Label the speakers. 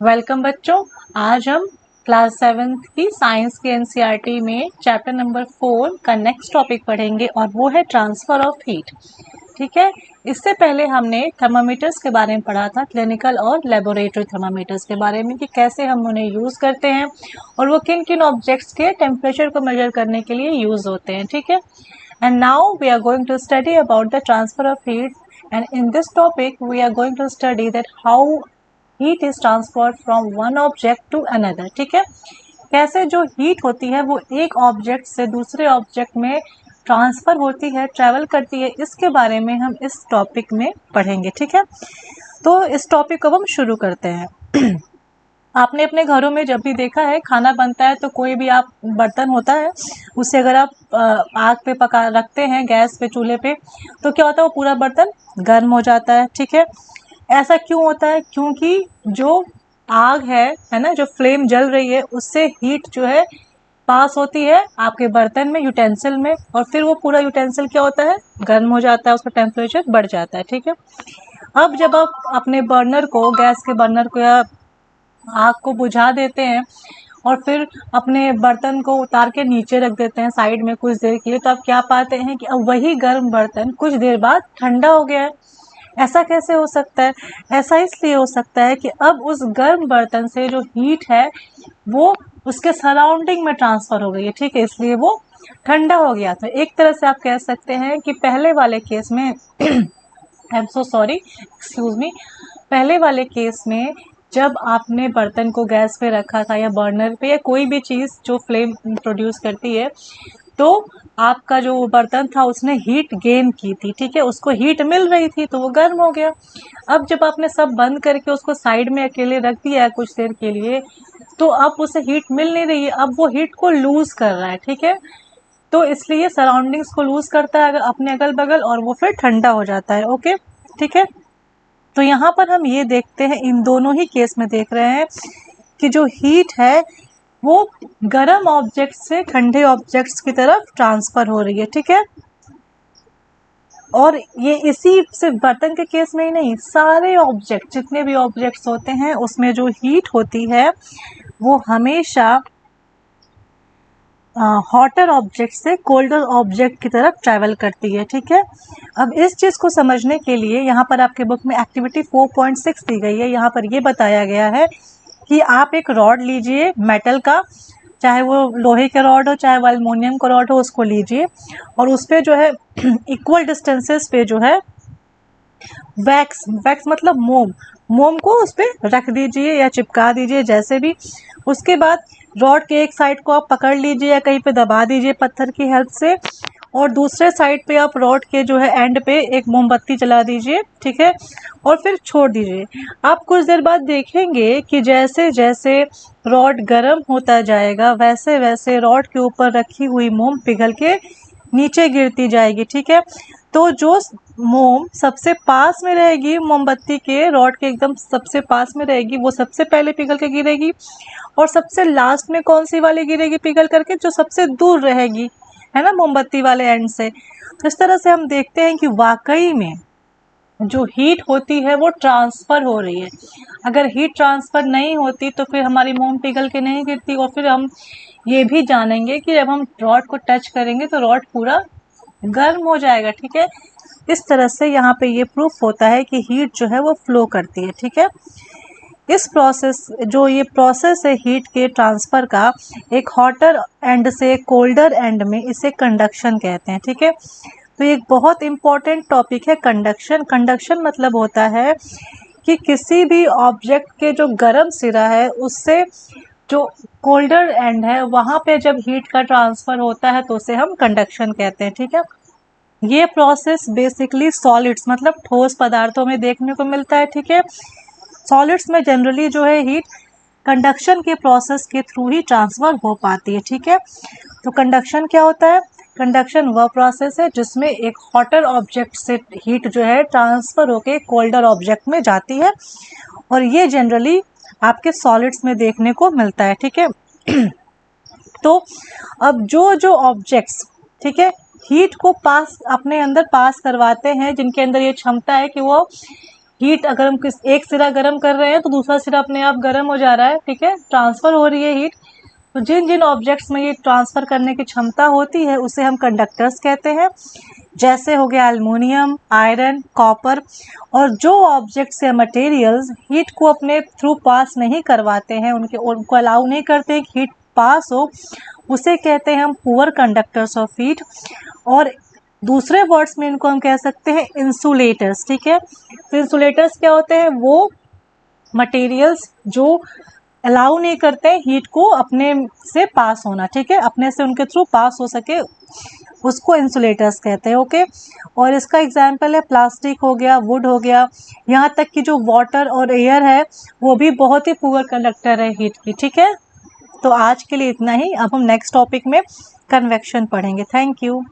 Speaker 1: Welcome बच्चों। आज हम क्लास 7th की साइंस के एनसीईआरटी में चैप्टर नंबर 4 का नेक्स्ट टॉपिक पढ़ेंगे और वो है ट्रांसफर ऑफ हीट। ठीक है, इससे पहले हमने थर्मामीटर्स के बारे में पढ़ा था, क्लिनिकल और लेबोरेटरी थर्मामीटर्स के बारे में कि कैसे हम उन्हें यूज़ करते हैं और वो किन किन ऑब्जेक्ट्स के टेम्परेचर को मेजर करने के लिए यूज़ होते हैं। ठीक है, and now we are going to study about the transfer of heat, and in this topic we are going to study that how heat is transferred from one object to another। ठीक है, कैसे जो heat होती है वो एक object से दूसरे ऑब्जेक्ट में ट्रांसफर होती है, ट्रेवल करती है, इसके बारे में हम इस टॉपिक में पढ़ेंगे। ठीक है, तो इस टॉपिक को हम शुरू करते हैं। आपने अपने घरों में जब भी देखा है खाना बनता है तो कोई भी आप बर्तन होता है उसे अगर आप आग पे पका रखते हैं, गैस पे, चूल्हे पे, तो क्या होता है वो पूरा बर्तन गर्म हो जाता है। ठीक है, ऐसा क्यों होता है? क्योंकि जो आग है ना, जो फ्लेम जल रही है उससे हीट जो है पास होती है आपके बर्तन में, यूटेंसिल में, और फिर वो पूरा यूटेंसिल क्या होता है, गर्म हो जाता है, उसका टेम्परेचर बढ़ जाता है। ठीक है, अब जब आप अपने बर्नर को, गैस के बर्नर को या आग को बुझा देते हैं और फिर अपने बर्तन को उतार के नीचे रख देते हैं साइड में कुछ देर के लिए, तो आप क्या पाते हैं कि अब वही गर्म बर्तन कुछ देर बाद ठंडा हो गया है। ऐसा कैसे हो सकता है? ऐसा इसलिए हो सकता है कि अब उस गर्म बर्तन से जो हीट है वो उसके सराउंडिंग में ट्रांसफर हो गई है। ठीक है, इसलिए वो ठंडा हो गया। तो एक तरह से आप कह सकते हैं कि पहले वाले केस में I am so sorry, excuse me, पहले वाले केस में जब आपने बर्तन को गैस पे रखा था या बर्नर पे या कोई भी चीज़ जो फ्लेम प्रोड्यूस करती है, तो आपका जो बर्तन था उसने हीट गेन की थी। ठीक है, उसको हीट मिल रही थी तो वो गर्म हो गया। अब जब आपने सब बंद करके उसको साइड में अकेले रख दिया है कुछ देर के लिए, तो अब उसे हीट मिल नहीं रही है, अब वो हीट को लूज कर रहा है। ठीक है, तो इसलिए सराउंडिंग्स को लूज करता है अपने अगल बगल और वो फिर ठंडा हो जाता है। ओके, ठीक है, तो यहाँ पर हम ये देखते हैं, इन दोनों ही केस में देख रहे हैं कि जो हीट है वो गर्म ऑब्जेक्ट से ठंडे ऑब्जेक्ट्स की तरफ ट्रांसफर हो रही है। ठीक है, और ये इसी सिर्फ बर्तन के केस में ही नहीं, सारे ऑब्जेक्ट, जितने भी ऑब्जेक्ट्स होते हैं उसमें जो हीट होती है वो हमेशा हॉटर ऑब्जेक्ट से कोल्डर ऑब्जेक्ट की तरफ ट्रैवल करती है। ठीक है, अब इस चीज़ को समझने के लिए यहाँ पर आपके बुक में एक्टिविटी 4.6 दी गई है। यहाँ पर ये बताया गया है कि आप एक रॉड लीजिए मेटल का, चाहे वो लोहे का रॉड हो चाहे वो एल्युमिनियम का रॉड हो, उसको लीजिए और उस पर जो है इक्वल डिस्टेंसेस पे जो है वैक्स, वैक्स मतलब मोम, मोम को उस पर रख दीजिए या चिपका दीजिए जैसे भी। उसके बाद रॉड के एक साइड को आप पकड़ लीजिए या कहीं पे दबा दीजिए पत्थर की हेल्प से, और दूसरे साइड पे आप रॉड के जो है एंड पे एक मोमबत्ती जला दीजिए। ठीक है, और फिर छोड़ दीजिए। आप कुछ देर बाद देखेंगे कि जैसे जैसे रॉड गर्म होता जाएगा वैसे वैसे रॉड के ऊपर रखी हुई मोम पिघल के नीचे गिरती जाएगी। ठीक है, तो जो मोम सबसे पास में रहेगी, मोमबत्ती के रॉड के एकदम सबसे पास में रहेगी, वो सबसे पहले पिघल के गिरेगी, और सबसे लास्ट में कौन सी वाली गिरेगी पिघल करके? जो सबसे दूर रहेगी, है ना, मोमबत्ती वाले एंड से। तो इस तरह से हम देखते हैं कि वाकई में जो हीट होती है वो ट्रांसफ़र हो रही है। अगर हीट ट्रांसफ़र नहीं होती तो फिर हमारी मोम पिघल के नहीं गिरती, और फिर हम ये भी जानेंगे कि जब हम रॉड को टच करेंगे तो रॉड पूरा गर्म हो जाएगा। ठीक है, इस तरह से यहाँ पे ये प्रूफ होता है कि हीट जो है वो फ्लो करती है। ठीक है, इस प्रोसेस, जो ये प्रोसेस है हीट के ट्रांसफ़र का, एक हॉटर एंड से कोल्डर एंड में, इसे कंडक्शन कहते हैं। ठीक है, तो ये एक बहुत इम्पॉर्टेंट टॉपिक है कंडक्शन। कंडक्शन मतलब होता है कि किसी भी ऑब्जेक्ट के जो गर्म सिरा है उससे जो कोल्डर एंड है वहाँ पे जब हीट का ट्रांसफ़र होता है तो उसे हम कंडक्शन कहते हैं। ठीक है, ये प्रोसेस बेसिकली सॉलिड्स मतलब ठोस पदार्थों में देखने को मिलता है। ठीक है, सॉलिड्स में जनरली जो है हीट कंडक्शन के प्रोसेस के थ्रू ही ट्रांसफ़र हो पाती है। ठीक है, तो कंडक्शन क्या होता है? कंडक्शन वह प्रोसेस है जिसमें एक हॉटर ऑब्जेक्ट से हीट जो है ट्रांसफ़र होके कोल्डर ऑब्जेक्ट में जाती है, और ये जनरली आपके सॉलिड्स में देखने को मिलता है। ठीक है, तो अब जो जो ऑब्जेक्ट्स, ठीक है, हीट को पास अपने अंदर पास करवाते हैं, जिनके अंदर ये क्षमता है कि वो हीट अगर हम एक सिरा गर्म कर रहे हैं तो दूसरा सिरा अपने आप गर्म हो जा रहा है, ठीक है, ट्रांसफर हो रही है हीट। तो जिन जिन ऑब्जेक्ट्स में ये ट्रांसफर करने की क्षमता होती है उसे हम कंडक्टर्स कहते हैं, जैसे हो गया एल्युमिनियम, आयरन, कॉपर। और जो ऑब्जेक्ट्स या मटेरियल्स हीट को अपने थ्रू पास नहीं करवाते हैं, उनको अलाउ नहीं करते कि हीट पास हो, उसे कहते हैं हम पुअर कंडक्टर्स ऑफ हीट। और दूसरे वर्ड्स में इनको हम कह सकते हैं इंसुलेटर्स, ठीक है। तो इंसुलेटर्स क्या होते हैं? वो मटेरियल्स जो अलाउ नहीं करते हीट को अपने से पास होना, ठीक है, अपने से उनके थ्रू पास हो सके, उसको इंसुलेटर्स कहते हैं। ओके, और इसका एग्जांपल है प्लास्टिक हो गया, वुड हो गया, यहाँ तक कि जो वाटर और एयर है वो भी बहुत ही पुअर कंडक्टर है हीट की, ठीक है। तो आज के लिए इतना ही। अब हम नेक्स्ट टॉपिक में कन्वेक्शन पढ़ेंगे। Thank you.